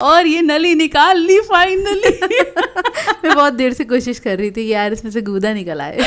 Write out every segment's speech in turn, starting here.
और ये नली निकाल ली फाइनली। मैं बहुत देर से कोशिश कर रही थी कि यार इसमें से गूदा निकल आए।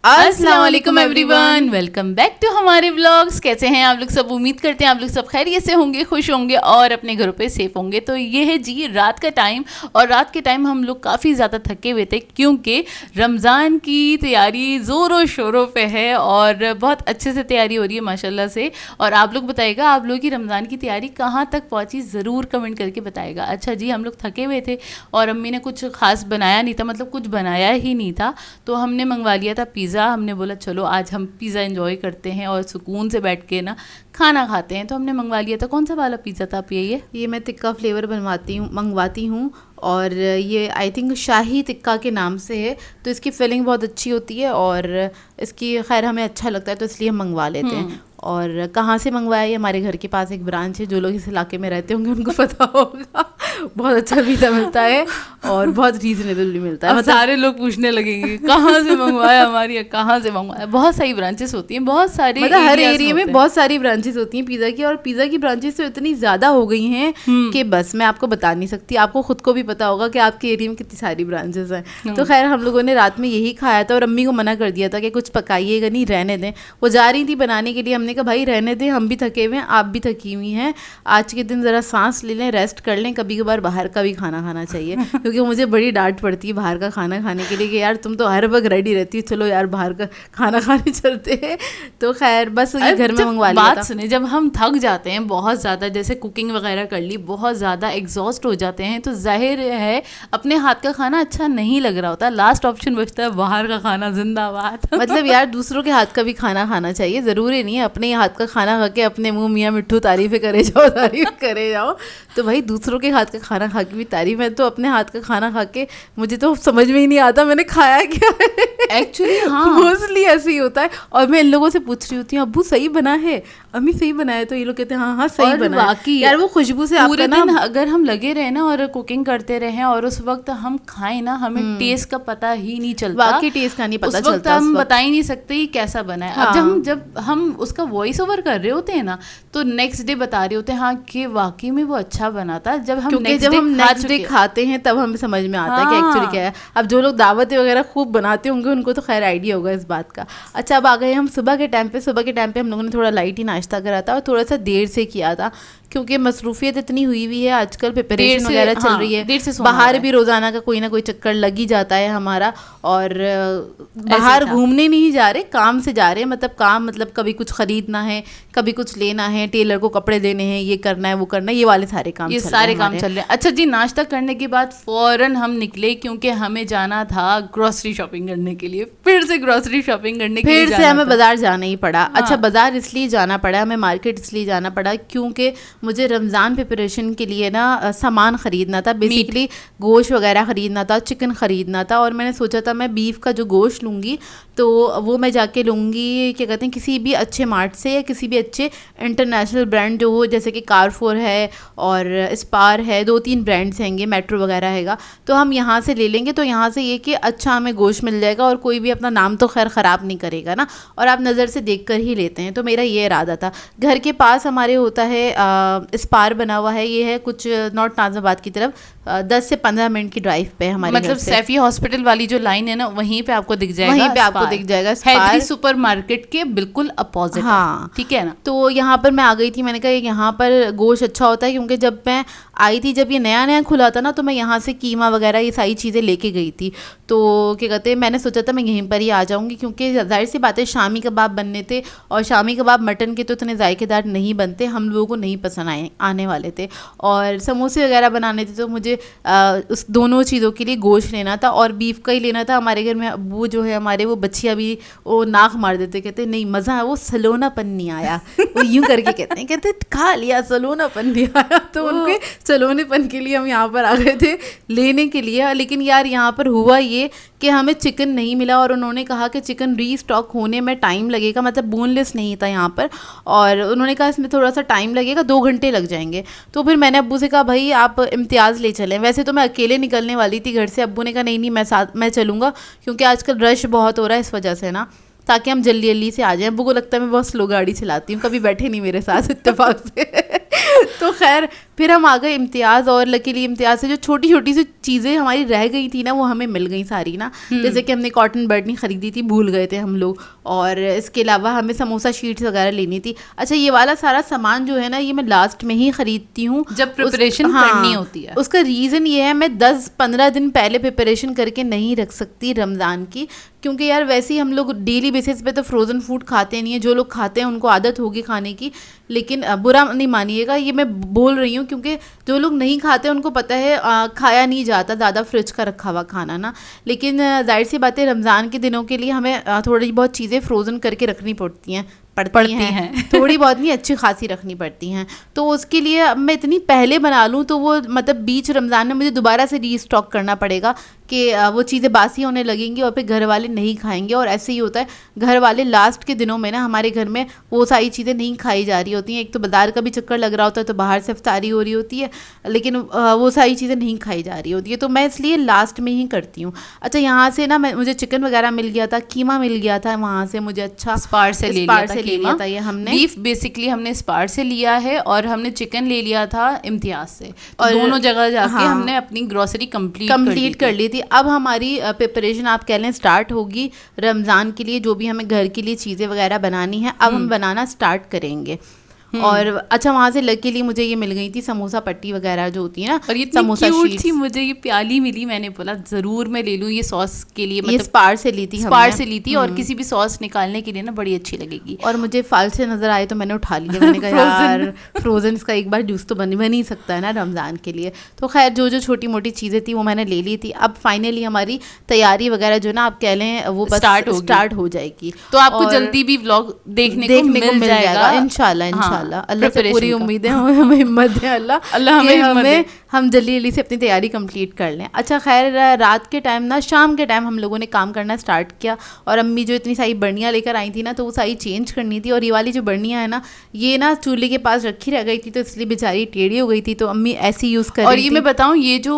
अस्सलाम वालेकुम एवरीवन, वेलकम बैक टू हमारे व्लॉग्स। कैसे हैं आप लोग सब? उम्मीद करते हैं आप लोग सब खैरियत से होंगे, खुश होंगे और अपने घरों पे सेफ होंगे। तो ये है जी रात का टाइम, और रात के टाइम हम लोग काफ़ी ज़्यादा थके हुए थे क्योंकि रमज़ान की तैयारी ज़ोरों शोरों पे है और बहुत अच्छे से तैयारी हो रही है माशाल्लाह से। और आप लोग बताइएगा आप लोगों की रमज़ान की तैयारी कहाँ तक पहुँची, ज़रूर कमेंट करके बताएगा। अच्छा जी, हम लोग थके हुए थे और अम्मी ने कुछ खास बनाया नहीं था, मतलब कुछ बनाया ही नहीं था, तो हमने मंगवा लिया था पिज़्ज़ा। हमने बोला चलो आज हम पिज़्ज़ा एंजॉय करते हैं और सुकून से बैठ के ना खाना खाते हैं, तो हमने मंगवा लिया था। कौन सा वाला पिज़्ज़ा था आप? ये मैं तिक्का फ्लेवर मंगवाती हूँ और ये आई थिंक शाही तिक्का के नाम से है, तो इसकी फिलिंग बहुत अच्छी होती है और इसकी खैर हमें अच्छा लगता है तो इसलिए हम मंगवा लेते हैं। और कहाँ से मंगवाया? ये हमारे घर के पास एक ब्रांच है, जो लोग इस इलाके में रहते होंगे उनको पता होगा। बहुत अच्छा पिज़्ज़ा मिलता है और बहुत रीजनेबल भी मिलता है। सारे लोग पूछने लगेंगे कहाँ से मंगवाया, हमारी कहाँ से मंगवाया। बहुत सारी ब्रांचेस होती हैं, बहुत सारी, मतलब हर एरिया में बहुत सारी ब्रांचेस होती हैं पिज़्ज़ा की, और पिज़्ज़ा की ब्रांचेस तो इतनी ज़्यादा हो गई हैं कि बस मैं आपको बता नहीं सकती। आपको खुद को भी पता होगा कि आपके एरिया में कितनी सारी ब्रांचेस हैं। तो खैर हम लोगों ने रात में यही खाया था और अम्मी को मना कर दिया था कि कुछ पकाइएगा नहीं, रहने दें। वो जा रही थी बनाने के लिए, हमने कहा भाई रहने दें, हम भी थके हुए हैं, आप भी थकी हुई हैं, आज के दिन ज़रा सांस ले लें, रेस्ट कर लें। कभी कभार बाहर का भी खाना खाना चाहिए क्योंकि मुझे बड़ी डांट पड़ती है बाहर का खाना खाने के लिए कि यार तुम तो हर वक्त रेडी रहती हो, चलो यार बाहर का खाना खाने चलते हैं। तो खैर बस ये घर में मंगवा लिया था। बात सुने, जब हम थक जाते हैं बहुत ज़्यादा, जैसे कुकिंग वगैरह कर ली, बहुत ज़्यादा एग्जॉस्ट हो जाते हैं, तो जाहिर है अपने हाथ का खाना अच्छा नहीं लग रहा होता, लास्ट ऑप्शन बचता है बाहर का खाना। जिंदाबाद। मतलब यार दूसरों के हाथ का भी खाना खाना चाहिए, ज़रूरी नहीं है अपने हाथ का खाना खा के अपने मुँह मियाँ मिट्ठू तारीफ़ें करे जाओ। तो भाई दूसरों के हाथ का खाना खा के भी तारीफ है, तो अपने हाथ का खाना खा के मुझे तो समझ में ही नहीं आता मैंने खाया क्या है। एक्चुअली हाँ, मोस्टली ऐसे ही होता है। और मैं इन लोगों से पूछ रही होती हूँ अब्बू सही बना है, अम्मी सही बना है, तो ये लोग कहते हैं हाँ सही बना है। यार वो खुशबू से पूरे दिन अगर हम लगे रहे ना और कुकिंग करते रहे और उस वक्त हम खाएं ना, हमें टेस्ट का पता ही नहीं चलता। बाकी टेस्ट का नहीं पता चलता, उस वक्त हम बता ही नहीं सकते कैसा बना है। हाँ। अब जब हम उसका वॉइस ओवर कर रहे होते हैं ना, तो नेक्स्ट डे बता रहे होते हैं हाँ कि वाकई में वो अच्छा बना था। जब हम नेक्स्ट डे खाते हैं तब हमें समझ में आता है कि एक्चुअली क्या है। अब जो लोग दावतें वगैरह खूब बनाते होंगे उनको तो खैर आइडिया होगा इस बात का। अच्छा, अब आ गए हम सुबह के टाइम पे हम लोगों ने थोड़ा लाइट ही नाश्ता करा था और थोड़ा सा देर से किया था क्योंकि मसरूफियत इतनी हुई हुई है आजकल, प्रिपरेशन वगैरह चल रही है, बाहर भी रोज़ाना का कोई ना कोई चक्कर लग ही जाता है हमारा। और बाहर घूमने नहीं जा रहे, काम से जा रहे हैं। मतलब कभी कुछ खरीदना है, कभी कुछ लेना है, टेलर को कपड़े देने हैं, ये करना है वो करना है, ये वाले सारे काम चल रहे हैं। अच्छा जी, नाश्ता करने के बाद फ़ौरन हम निकले क्योंकि हमें जाना था ग्रॉसरी शॉपिंग करने के लिए। फिर से ग्रॉसरी शॉपिंग करने के लिए हमें बाजार जाना ही पड़ा। अच्छा, बाजार इसलिए जाना पड़ा, हमें मार्केट इसलिए जाना पड़ा क्योंकि मुझे रमज़ान प्रिपरेशन के लिए ना सामान ख़रीदना था, बेसिकली गोश्त वगैरह ख़रीदना था, चिकन ख़रीदना था। और मैंने सोचा था मैं बीफ का जो गोश्त लूँगी तो वो मैं जाके लूँगी, क्या कहते हैं, किसी भी अच्छे मार्ट से या किसी भी अच्छे इंटरनेशनल ब्रांड जो हो, जैसे कि कारफोर है और स्पार है, 2-3 ब्रांड्स हैंगे, मेट्रो वगैरह हैगा, तो हम यहाँ से ले लेंगे। तो यहाँ से ये कि अच्छा हमें गोश्त मिल जाएगा और कोई भी अपना नाम तो खैर ख़राब नहीं करेगा ना, और आप नज़र से देख कर ही लेते हैं। तो मेरा ये इरादा था। घर के पास हमारे होता है स्पार बना हुआ है, ये है कुछ नॉर्थ नाज़िमाबाद की तरफ, 10 से 15 मिनट की ड्राइव पे हमारे, मतलब सैफी हॉस्पिटल वाली जो लाइन है ना, वहीं पे आपको दिख जाएगा, वहीं पे आपको दिख जाएगा हैदरी सुपर मार्केट के बिल्कुल अपोजिट। हाँ ठीक है ना। तो यहाँ पर मैं आ गई थी, मैंने कहा यहाँ पर गोश्त अच्छा होता है, क्योंकि जब मैं आई थी, जब ये नया नया खुला था ना, तो मैं यहाँ से कीमा वगैरह ये सारी चीज़ें लेके गई थी। तो क्या कहते हैं, मैंने सोचा था मैं यहीं पर ही आ जाऊँगी क्योंकि जाहिर सी बात है शामी कबाब बनने थे, और शामी कबाब मटन के तो इतने जायकेदार नहीं बनते, हम लोगों को नहीं पसंद आने वाले थे। और समोसे वगैरह बनाने थे, तो मुझे उस दोनों चीज़ों के लिए गोश्त लेना था और बीफ का ही लेना था। हमारे घर में अब्बू जो है हमारे, वो बच्चियाँ भी वो नाक मार देते, कहते नहीं मज़ा है, वो सलोनापन नहीं आया, वो यूँ करके कहते खा लिया सलोनापन नहीं आया। तो उनके सलोनेपन के लिए हम यहाँ पर आ गए थे लेने के लिए। लेकिन यार यहाँ पर हुआ ये कि हमें चिकन नहीं मिला और उन्होंने कहा कि चिकन रीस्टॉक होने में टाइम लगेगा, मतलब बोनलेस नहीं था यहाँ पर, और उन्होंने कहा इसमें थोड़ा सा टाइम लगेगा, 2 घंटे लग जाएंगे। तो फिर मैंने अब्बू से कहा भाई आप इम्तियाज़ ले चलें। वैसे तो मैं अकेले निकलने वाली थी घर से, अब्बू ने कहा नहीं मैं चलूँगा क्योंकि आजकल रश बहुत हो रहा है इस वजह से ना, ताकि हम जल्दी जल्दी से आ जाएं। अब्बू को लगता है मैं बहुत स्लो गाड़ी चलाती हूँ, कभी बैठे नहीं मेरे साथ इत्तेफाक से। तो खैर फिर हम आ गए इम्तियाज़, और लकीली इम्तियाज़ से जो छोटी छोटी सी चीज़ें हमारी रह गई थी ना वो हमें मिल गई सारी ना। जैसे कि हमने कॉटन बर्डनी ख़रीदी थी, भूल गए थे हम लोग, और इसके अलावा हमें समोसा शीट्स वगैरह लेनी थी। अच्छा, ये वाला सारा सामान जो है ना ये मैं लास्ट में ही ख़रीदती हूँ जब प्रिपरेशन करनी होती है। उसका रीज़न ये है, मैं 10-15 दिन पहले प्रिपरेशन करके नहीं रख सकती रमज़ान की, क्योंकि यार वैसे ही हम लोग डेली बेसिस पे तो फ्रोज़न फूड खाते नहीं है। जो लोग खाते हैं उनको आदत होगी खाने की, लेकिन बुरा नहीं मानिएगा, ये मैं बोल रही हूँ क्योंकि जो लोग नहीं खाते उनको पता है खाया नहीं जाता ज़्यादा फ्रिज का रखा हुआ खाना ना। लेकिन जाहिर सी बात है रमज़ान के दिनों के लिए हमें थोड़ी बहुत चीज़ें फ्रोज़न करके रखनी पड़ती हैं थोड़ी बहुत नहीं, अच्छी खासी रखनी पड़ती हैं। तो उसके लिए अब मैं इतनी पहले बना लूँ तो वो मतलब बीच रमज़ान में मुझे दोबारा से रीस्टॉक करना पड़ेगा कि वो चीज़ें बासी होने लगेंगी और फिर घर वाले नहीं खाएंगे। और ऐसे ही होता है, घर वाले लास्ट के दिनों में ना हमारे घर में वो सारी चीज़ें नहीं खाई जा रही होती हैं। एक तो बाज़ार का भी चक्कर लग रहा होता है तो बाहर से इफ्तारी हो रही होती है, लेकिन वो सारी चीज़ें नहीं खाई जा रही होती है, तो मैं इसलिए लास्ट में ही करती हूँ। अच्छा, यहाँ से ना मुझे चिकन वगैरह मिल गया था, कीमा मिल गया था वहाँ से मुझे। अच्छा, स्पार से ले लिया था ये हमने। बीफ बेसिकली हमने स्पार से लिया है और हमने चिकन ले लिया था इम्तियाज़ से। तो दोनों जगह जाके हमने अपनी ग्रोसरी कंप्लीट कर ली थी। अब हमारी प्रिपरेशन आप कह लें स्टार्ट होगी रमज़ान के लिए। जो भी हमें घर के लिए चीज़ें वगैरह बनानी है अब हम बनाना स्टार्ट करेंगे। और अच्छा, वहाँ से लकीली मुझे ये मिल गई थी समोसा पट्टी वगैरह जो होती है ना, और ये समोसा क्यूट थी, मुझे ये प्याली मिली। मैंने बोला ज़रूर मैं ले लूँ ये सॉस के लिए, मतलब स्पार से ली थी और किसी भी सॉस निकालने के लिए ना बड़ी अच्छी लगेगी। और मुझे फल से नज़र आए तो मैंने उठा लिया। मैंने कहा यार फ्रोज़न इसका एक बार जूस तो बन ही सकता है ना रमज़ान के लिए। तो खैर जो छोटी मोटी चीज़ें थी वो मैंने ले ली थी। अब फाइनली हमारी तैयारी वगैरह जो ना आप कह लें वो स्टार्ट हो जाएगी। तो आपको जल्दी भी व्लॉग देखने को मिल जाएगा इंशाल्लाह। अल्लाह से पूरी उम्मीद है, हमें हिम्मत दे अल्लाह हमें हम जल्दी से अपनी तैयारी कंप्लीट कर लें। अच्छा, खैर रात के टाइम ना, शाम के टाइम हम लोगों ने काम करना स्टार्ट किया, और अम्मी जो इतनी सारी बर्नियाँ लेकर आई थी ना तो वो सारी चेंज करनी थी। और ये वाली जो बर्नियाँ है ना ये ना चूल्हे के पास रखी रह गई थी, तो इसलिए बेचारी टेढ़ी हो गई थी, तो अम्मी ऐसी यूज़ कर रही थी। और ये मैं बताऊँ, ये जो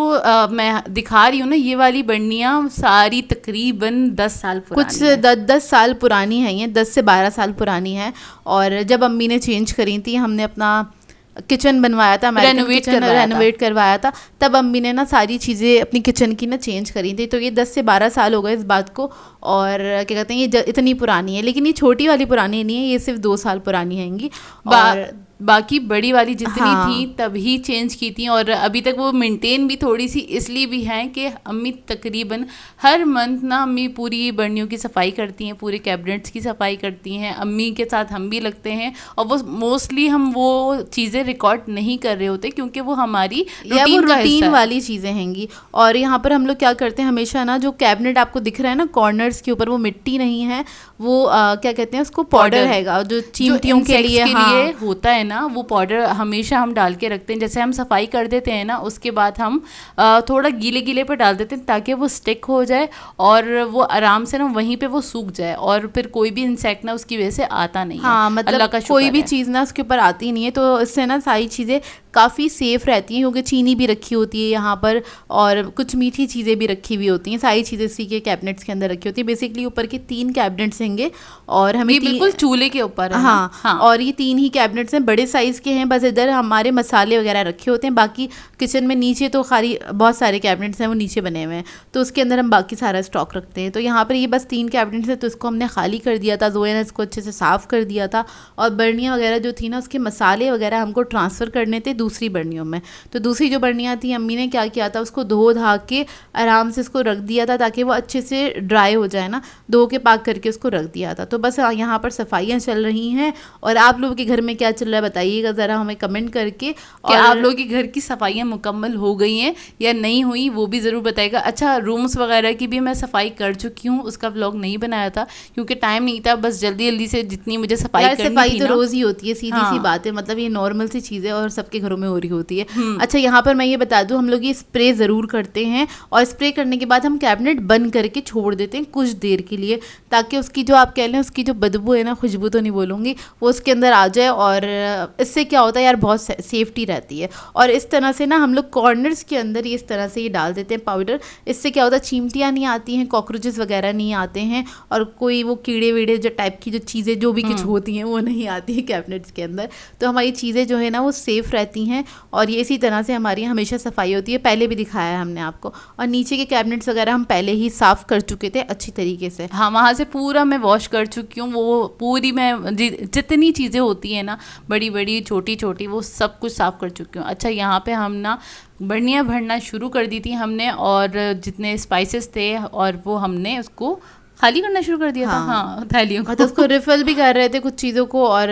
मैं दिखा रही हूँ ना ये वाली बर्नियाँ सारी तकरीबन 10 साल कुछ 10 साल पुरानी है, ये 10 से 12 साल पुरानी है। और जब अम्मी ने चेंज करी थी, हमने अपना किचन बनवाया था, रेनोवेट करवाया था, तब अम्मी ने ना सारी चीज़ें अपनी किचन की ना चेंज करी थी। तो ये 10 से 12 साल हो गए इस बात को। और क्या कहते हैं, ये इतनी पुरानी है, लेकिन ये छोटी वाली पुरानी नहीं है, ये सिर्फ 2 साल पुरानी हैंगी। और बाकी बड़ी वाली जितनी थी तभी चेंज की थी, और अभी तक वो मेंटेन भी थोड़ी सी इसलिए भी हैं कि अम्मी तकरीबन हर मंथ ना अम्मी पूरी बर्नियों की सफाई करती हैं, पूरे कैबिनेट्स की सफाई करती हैं। अम्मी के साथ हम भी लगते हैं, और वो मोस्टली हम वो चीज़ें रिकॉर्ड नहीं कर रहे होते क्योंकि वो हमारी रूटीन वाली चीज़ें हैंगी। और यहाँ पर हम लोग क्या करते हैं हमेशा ना, जो कैबिनेट आपको दिख रहा है ना कॉर्नर्स के ऊपर, वो मिट्टी नहीं है, वो क्या कहते हैं उसको, पाउडर हैगा, जो चींटियों के लिए होता है ना, वो पाउडर हमेशा हम डाल के रखते हैं। जैसे हम सफाई कर देते हैं ना, उसके बाद हम थोड़ा गीले पर डाल देते हैं ताकि वो स्टिक हो जाए और वो आराम से ना वहीं पे वो सूख जाए, और फिर कोई भी इंसेक्ट ना उसकी वजह से आता नहीं है। मतलब अल्लाह का कोई भी चीज़ ना उसके ऊपर आती नहीं है, तो इससे ना सारी चीज़ें काफ़ी सेफ़ रहती हैं, क्योंकि चीनी भी रखी होती है यहाँ पर और कुछ मीठी चीज़ें भी रखी हुई होती हैं। सारी चीज़ें इसी के कैबिनेट्स के अंदर रखी होती है। बेसिकली ऊपर के 3 कैबिनेट्स होंगे और हमें बिल्कुल चूल्हे के ऊपर है। हाँ, और ये 3 ही कैबिनेट्स हैं, बड़े साइज़ के हैं। बस इधर हमारे मसाले वगैरह रखे होते हैं, बाकी किचन में नीचे तो खाली बहुत सारे कैबिनेट्स हैं, वो नीचे बने हुए हैं, तो उसके अंदर हम बाकी सारा स्टॉक रखते हैं। तो यहाँ पर ये बस 3 कैबिनेट्स हैं, तो इसको हमने खाली कर दिया था, जोया ने इसको अच्छे से साफ़ कर दिया था। और बर्नियाँ वगैरह जो थी ना, उसके मसाले वगैरह हमको ट्रांसफ़र करने थे दूसरी बर्नियों में। तो दूसरी जो बर्नियाँ थी, अम्मी ने क्या किया था, उसको धो धा के आराम से इसको रख दिया था ताकि वो अच्छे से ड्राई हो जाए ना, धो के पाक करके उसको रख दिया था। तो बस यहाँ पर सफाइयाँ चल रही हैं। और आप लोगों के घर में क्या चल रहा है बताइएगा ज़रा हमें कमेंट करके। और आप लोगों के घर की सफाइयाँ मुकम्मल हो गई हैं या नहीं हुई वो भी ज़रूर बताइएगा। अच्छा, रूम्स वगैरह की भी मैं सफाई कर चुकी हूँ, उसका व्लॉग नहीं बनाया था क्योंकि टाइम नहीं था, बस जल्दी जल्दी से जितनी मुझे सफाई तो रोज़ ही होती है, सीधी सी बात है, मतलब ये नॉर्मल सी चीज़ है और सबके घरों में हो रही होती है। अच्छा, यहाँ पर मैं ये बता दूँ, हम लोग ये स्प्रे ज़रूर करते हैं और स्प्रे करने के बाद हम कैबिनेट बंद करके छोड़ देते हैं कुछ देर के लिए, ताकि उसकी जो आप कह लें उसकी जो बदबू है ना, खुशबू तो नहीं बोलूँगी, वो उसके अंदर आ जाए और इससे क्या होता है यार, बहुत सेफ्टी रहती है। और इस तरह से ना हम लोग कॉर्नर्स के अंदर इस तरह से ये डाल देते हैं पाउडर। इससे क्या होता है, चींटियाँ नहीं आती हैं, कॉकरोचेस वगैरह नहीं आते हैं, और कोई वो कीड़े वीड़े जो टाइप की जो चीज़ें जो भी कुछ होती हैं वो नहीं आती हैं कैबिनेट्स के अंदर। तो हमारी चीज़ें जो है ना वो सेफ़ रहती हैं, और ये इसी तरह से हमारी हमेशा सफाई होती है। पहले भी दिखाया है हमने आपको। और नीचे के कैबिनेट्स वगैरह हम पहले ही साफ़ कर चुके थे अच्छी तरीके से। हाँ, वहाँ से पूरा मैं वॉश कर चुकी हूँ। वो पूरी मैं जितनी चीज़ें होती हैं ना, बड़ी बड़ी छोटी छोटी, वो सब कुछ साफ़ कर चुकी हूँ। अच्छा, यहाँ पे हम ना बढ़िया भरना शुरू कर दी थी हमने, और जितने स्पाइसेस थे और वो हमने उसको खाली करना शुरू कर दिया था। हाँ, थैलियों को, तो उसको रिफिल भी कर रहे थे कुछ चीज़ों को, और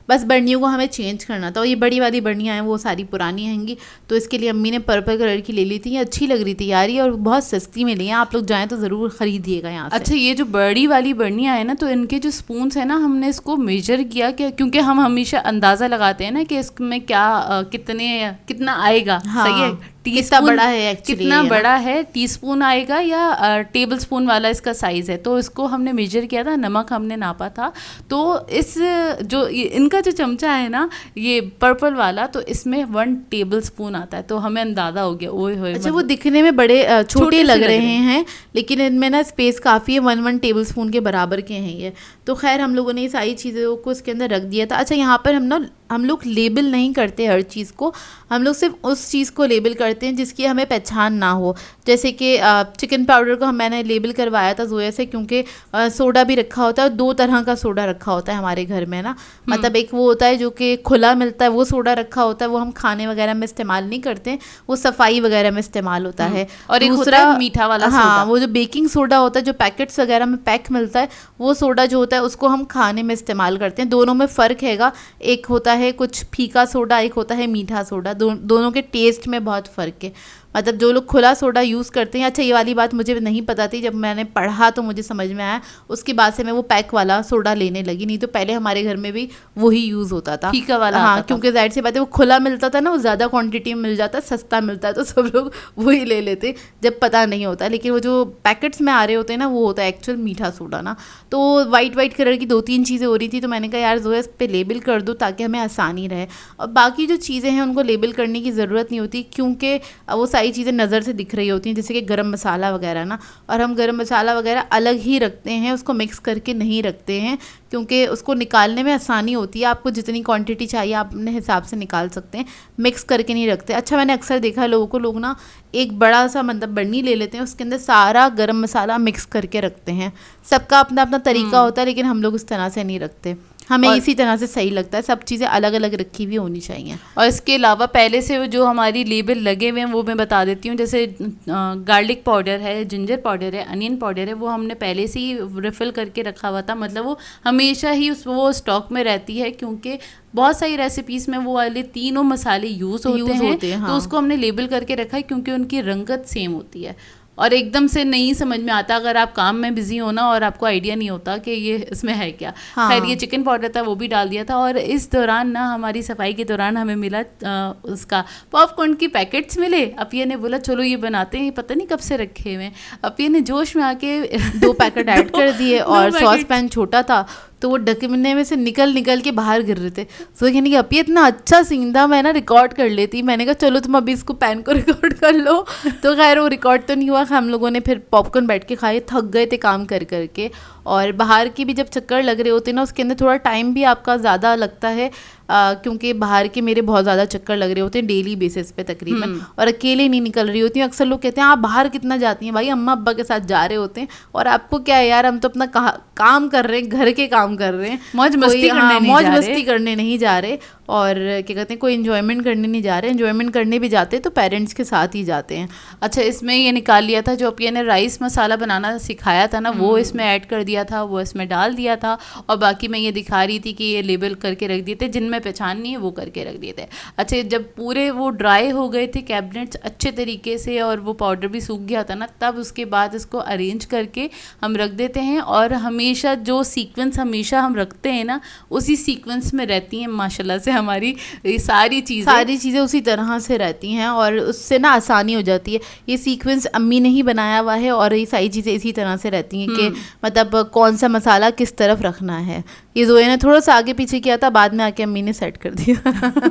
बस बर्नियों को हमें चेंज करना था। और ये बड़ी वाली बर्नियाँ हैं वो सारी पुरानी हैंगी, तो इसके लिए अम्मी ने पर्पल कलर की ले ली थी। ये अच्छी लग रही थी यार ये, और बहुत सस्ती मिली है। आप लोग जाएँ तो ज़रूर ख़रीदिएगा यहाँ से। अच्छा, ये जो बड़ी वाली बर्नियाँ है ना, तो इनके जो स्पून्स है ना, हमने इसको मेजर किया कि क्योंकि हम हमेशा अंदाज़ा लगाते हैं ना कि इसमें क्या कितना आएगा। हाँ, सही है, कितना बड़ा है एक्चुअली, कितना बड़ा है, टीस्पून आएगा या टेबल स्पून वाला इसका साइज़ है। तो इसको हमने मेजर किया था, नमक हमने नापा था। तो इस जो इनका जो चमचा है ना, ये पर्पल वाला, तो इसमें 1 टेबल स्पून आता है। तो हमें अंदाज़ा हो गया। ओए होए, अच्छा, वो दिखने में बड़े छोटे लग रहे हैं, लेकिन इनमें ना स्पेस काफ़ी है। 1 टेबल स्पून के बराबर के हैं ये। तो खैर हम लोगों ने ये सारी चीज़ों को इसके अंदर रख दिया था। अच्छा, यहाँ पर हम लोग लेबल नहीं करते हर चीज़ को, हम लोग सिर्फ उस चीज़ को लेबल करते हैं जिसकी हमें पहचान ना हो। जैसे कि चिकन पाउडर को मैंने लेबल करवाया था जोया से, क्योंकि सोडा भी रखा होता है, और 2 तरह का सोडा रखा होता है हमारे घर में ना। मतलब एक वो होता है जो कि खुला मिलता है, वो सोडा रखा होता है, वो हम खाने वगैरह में इस्तेमाल नहीं करते, वो सफाई वगैरह में इस्तेमाल होता है। और दूसरा मीठा वाला हाँ, वो जो बेकिंग सोडा होता है जो पैकेट्स वगैरह में पैक मिलता है, वो सोडा जो होता है उसको हम खाने में इस्तेमाल करते हैं। दोनों में फ़र्क हैगा, एक होता है कुछ फीका सोडा, एक होता है मीठा सोडा। दोनों के टेस्ट में बहुत फ़र्क है। मतलब जो लोग खुला सोडा यूज़ करते हैं, अच्छा ये वाली बात मुझे नहीं पता थी, जब मैंने पढ़ा तो मुझे समझ में आया, उसके बाद से मैं वो पैक वाला सोडा लेने लगी। नहीं तो पहले हमारे घर में भी वही यूज़ होता था, फीका वाला। हाँ, क्योंकि जाहिर सी बात है वो खुला मिलता था ना, वो ज़्यादा क्वांटिटी में मिल जाता है, सस्ता मिलता है, तो सब लोग वही ले लेते जब पता नहीं होता। लेकिन वो जो पैकेट्स में आ रहे होते हैं ना, वो होता है एक्चुअल मीठा सोडा ना। तो वाइट कलर की 2-3 चीज़ें हो रही थी, तो मैंने कहा यार जोया इस पर लेबल कर दो ताकि हमें आसानी रहे। और बाकी जो चीज़ें हैं उनको लेबल करने की ज़रूरत नहीं होती, क्योंकि वो सारी चीज़ें नज़र से दिख रही होती हैं, जैसे कि गरम मसाला वगैरह ना। और हम गरम मसाला वगैरह अलग ही रखते हैं, उसको मिक्स करके नहीं रखते हैं, क्योंकि उसको निकालने में आसानी होती है। आपको जितनी क्वांटिटी चाहिए आप अपने हिसाब से निकाल सकते हैं, मिक्स करके नहीं रखते। अच्छा, मैंने अक्सर देखा है लोग ना एक बड़ा सा मतलब बर्नी ले लेते हैं, उसके अंदर सारा गरम मसाला मिक्स करके रखते हैं। सबका अपना अपना तरीका होता है, लेकिन हम लोग इस तरह से नहीं रखते। हमें इसी तरह से सही लगता है, सब चीज़ें अलग अलग रखी हुई होनी चाहिए। और इसके अलावा पहले से जो हमारी लेबल लगे हुए हैं वो मैं बता देती हूँ। जैसे गार्लिक पाउडर है, जिंजर पाउडर है, अनियन पाउडर है, वो हमने पहले से ही रिफ़िल करके रखा हुआ था। मतलब वो हमेशा ही वो स्टॉक में रहती है, क्योंकि बहुत सारी रेसिपीज़ में वो वाले तीनों मसाले यूज़ होते हैं। हाँ। तो उसको हमने लेबल करके रखा है, क्योंकि उनकी रंगत सेम होती है और एकदम से नहीं समझ में आता अगर आप काम में बिजी हो ना और आपको आइडिया नहीं होता कि ये इसमें है क्या। हाँ। खैर, ये चिकन पाउडर था वो भी डाल दिया था। और इस दौरान ना हमारी सफाई के दौरान हमें मिला उसका पॉपकॉर्न की पैकेट्स मिले। अपिया ने बोला चलो ये बनाते हैं, पता नहीं कब से रखे हुए। अपिया ने जोश में आके 2 पैकेट ऐड कर दिए, और सॉस पैन छोटा था तो वो ढकने में से निकल के बाहर गिर रहे थे। तो कहने की अपिया इतना अच्छा सीन था, मैं ना रिकॉर्ड कर लेती। मैंने कहा चलो तुम अभी इसको पैन को रिकॉर्ड कर लो। तो खैर वो रिकॉर्ड तो नहीं हुआ। हम लोगों ने फिर पॉपकॉर्न बैठ के खाए, थक गए थे काम कर करके। और बाहर की भी जब चक्कर लग रहे होते ना, उसके अंदर थोड़ा टाइम भी आपका ज़्यादा लगता है, क्योंकि बाहर के मेरे बहुत ज़्यादा चक्कर लग रहे होते हैं डेली बेसिस पे तकरीबन, और अकेले नहीं निकल रही होती हूँ। अक्सर लोग कहते हैं आप बाहर कितना जाती हैं? भाई अम्मा अब्बा के साथ जा रहे होते हैं, और आपको क्या है यार, हम तो अपना काम कर रहे हैं, घर के काम कर रहे हैं, मौज मस्ती करने नहीं जा रहे। और क्या कहते हैं, कोई इन्जॉयमेंट करने नहीं जा रहे। इन्जॉयमेंट करने भी जाते तो पेरेंट्स के साथ ही जाते हैं। अच्छा, इसमें ये निकाल लिया था जो अपिया ने राइस मसाला बनाना सिखाया था ना, वो इसमें ऐड कर दिया था, वो इसमें डाल दिया था। और बाकी मैं ये दिखा रही थी कि ये लेबल करके रख दिए थे, जिनमें पहचान नहीं है वो करके रख दिए थे। अच्छा, जब पूरे वो ड्राई हो गए थे कैबिनेट्स अच्छे तरीके से और वो पाउडर भी सूख गया था ना, तब उसके बाद इसको अरेंज करके हम रख देते हैं। और हमेशा जो सीक्वेंस हमेशा हम रखते हैं ना, उसी सीक्वेंस में रहती हैं माशाल्लाह से हमारी ये सारी चीज़ें उसी तरह से रहती हैं और उससे ना आसानी हो जाती है। ये सीक्वेंस अम्मी ने ही बनाया हुआ है और ये सारी चीज़ें इसी तरह से रहती हैं कि मतलब कौन सा मसाला किस तरफ रखना है। ये जोया ने थोड़ा सा आगे पीछे किया था, बाद में आके अम्मी ने सेट कर दिया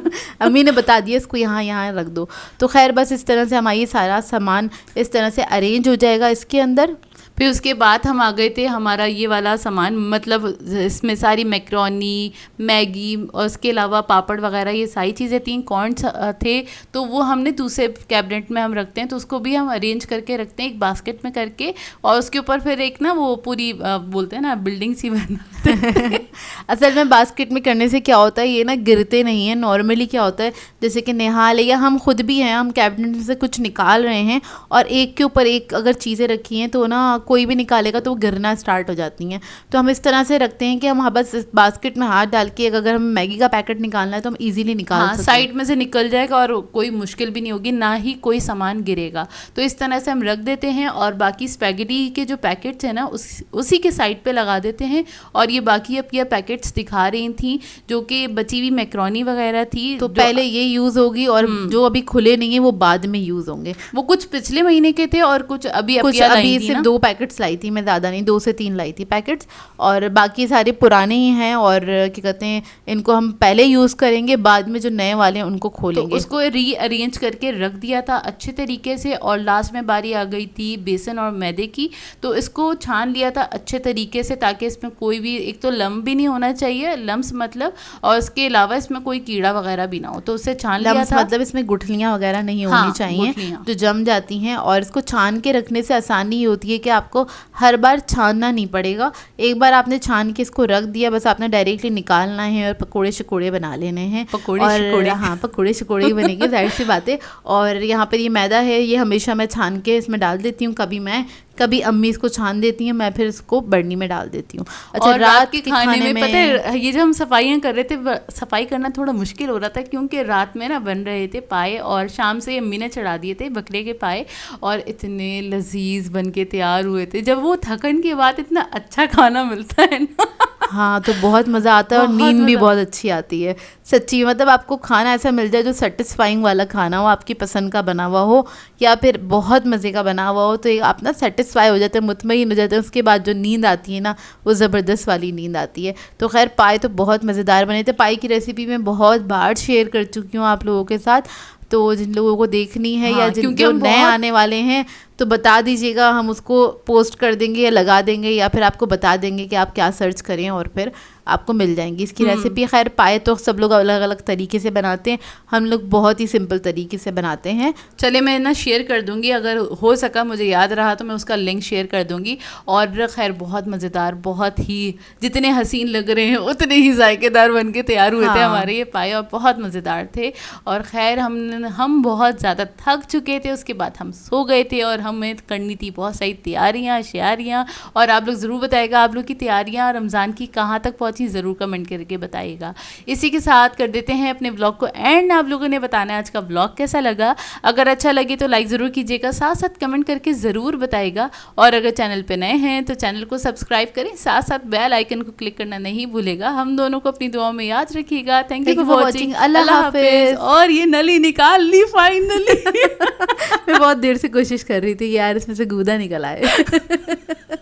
अम्मी ने बता दिया इसको यहाँ यहाँ रख दो। तो खैर बस इस तरह से हमारी सारा सामान इस तरह से अरेंज हो जाएगा इसके अंदर। फिर उसके बाद हम आ गए थे हमारा ये वाला सामान, मतलब इसमें सारी मैक्रोनी, मैगी और उसके अलावा पापड़ वगैरह ये सारी चीज़ें थी, कॉर्न्स थे, तो वो हमने दूसरे कैबिनेट में हम रखते हैं, तो उसको भी हम अरेंज करके रखते हैं एक बास्केट में करके, और उसके ऊपर फिर एक ना वो पूरी बोलते हैं ना बिल्डिंग सी बनाते हैं असल में बास्केट में करने से क्या होता है, ये ना गिरते नहीं है। नॉर्मली क्या होता है जैसे कि निहाल या हम खुद भी हैं, हम कैबिनेट में से कुछ निकाल रहे हैं और एक के ऊपर एक अगर चीज़ें रखी हैं तो ना कोई भी निकालेगा तो वो गिरना स्टार्ट हो जाती हैं। तो हम इस तरह से रखते हैं कि हम बस इस बास्केट में हाथ डाल के अगर हम मैगी का पैकेट निकालना है तो हम इजीली निकाल सकते हैं, साइड में से निकल जाएगा और कोई मुश्किल भी नहीं होगी, ना ही कोई सामान गिरेगा। तो इस तरह से हम रख देते हैं और बाकी स्पैगेटी के जो पैकेट्स हैं ना उसी के साइड पे लगा देते हैं। और ये बाकी अब ये पैकेट्स दिखा रही थी जो कि बची हुई मैक्रोनी वगैरह थी, तो पहले ये यूज़ होगी और जो अभी खुले नहीं है वो बाद में यूज़ होंगे। वो कुछ पिछले महीने के थे और कुछ अभी सिर्फ 2 पैकेट्स लाई थी मैं, ज़्यादा नहीं, 2 से 3 लाई थी पैकेट्स, और बाकी सारे पुराने ही हैं। और क्या कहते हैं, इनको हम पहले यूज़ करेंगे, बाद में जो नए वाले हैं उनको खोलेंगे। तो उसको रीअरेंज करके रख दिया था अच्छे तरीके से, और लास्ट में बारी आ गई थी बेसन और मैदे की, तो इसको छान लिया था अच्छे तरीके से ताकि इसमें कोई भी, एक तो लम्ब भी नहीं होना चाहिए, लम्स मतलब, और उसके अलावा इसमें कोई कीड़ा वगैरह भी ना हो, तो उससे छान लिया था। मतलब इसमें गुठलियाँ वगैरह नहीं होनी चाहिए जो जम जाती हैं, और इसको छान के रखने से आसानी होती है कि आपको हर बार छानना नहीं पड़ेगा। एक बार आपने छान के इसको रख दिया, बस आपने डायरेक्टली निकालना है और पकोड़े शकोड़े बना लेने हैं। पकोड़े शकोड़े ही बनेंगे जाहिर सी बात है। और यहाँ पर ये मैदा है, ये हमेशा मैं छान के इसमें डाल देती हूँ, कभी अम्मी इसको छान देती हैं, मैं फिर इसको बर्नी में डाल देती हूँ। अच्छा, और रात के खाने में पता है ये जो हम सफाइयाँ कर रहे थे, सफाई करना थोड़ा मुश्किल हो रहा था क्योंकि रात में ना बन रहे थे पाए, और शाम से अम्मी ने चढ़ा दिए थे बकरे के पाए, और इतने लजीज बन के तैयार हुए थे। जब वो थकन के बाद इतना अच्छा खाना मिलता है ना हाँ, तो बहुत मज़ा आता है और नींद भी बहुत अच्छी आती है सच्ची। मतलब आपको खाना ऐसा मिल जाए जो सेटिस्फाइंग वाला खाना हो, आपकी पसंद का बना हुआ हो या फिर बहुत मज़े का बना हुआ हो, तो आप ना सेटिस्फाई हो जाते हैं, मुतमईन हो जाते हैं। उसके बाद जो नींद आती है ना, वो ज़बरदस्त वाली नींद आती है। तो खैर पाए तो बहुत मज़ेदार बने थे। पाए की रेसिपी मैं बहुत बार शेयर कर चुकी हूँ आप लोगों के साथ, तो जिन लोगों को देखनी है या जो नए आने वाले हैं तो बता दीजिएगा, हम उसको पोस्ट कर देंगे या लगा देंगे, या फिर आपको बता देंगे कि आप क्या सर्च करें और फिर आपको मिल जाएंगी इसकी रेसिपी। खैर पाए तो सब लोग अलग अलग तरीके से बनाते हैं, हम लोग बहुत ही सिंपल तरीके से बनाते हैं। चले मैं ना शेयर कर दूंगी, अगर हो सका, मुझे याद रहा तो मैं उसका लिंक शेयर कर दूंगी। और खैर बहुत मज़ेदार, बहुत ही जितने हसीन लग रहे हैं उतने ही जायकेदार बन के तैयार हुए थे हमारे ये पाए, और बहुत मज़ेदार थे। और खैर हम बहुत ज़्यादा थक चुके थे, उसके बाद हम सो गए थे और हमें करनी थी बहुत सारी तैयारियाँ श्यारियाँ। और आप लोग ज़रूर बताइएगा आप लोग की तैयारियाँ रमज़ान की कहाँ तक पहुँची, ज़रूर कमेंट करके बताइएगा। इसी के साथ कर देते हैं अपने ब्लॉग को एंड। आप लोगों ने बताना है आज का ब्लॉग कैसा लगा, अगर अच्छा लगे तो लाइक ज़रूर कीजिएगा, साथ साथ कमेंट करके ज़रूर बताइएगा। और अगर चैनल पे नए हैं तो चैनल को सब्सक्राइब करें, साथ साथ बेल आइकन को क्लिक करना नहीं भूलेगा। हम दोनों को अपनी दुआओं में याद रखिएगा। थैंक यू फॉर वॉचिंग, अल्लाह हाफिज़। और ये नली निकाल ली फाइनली मैं बहुत देर से कोशिश कर रही थी कि यार इसमें से गूदा निकल आए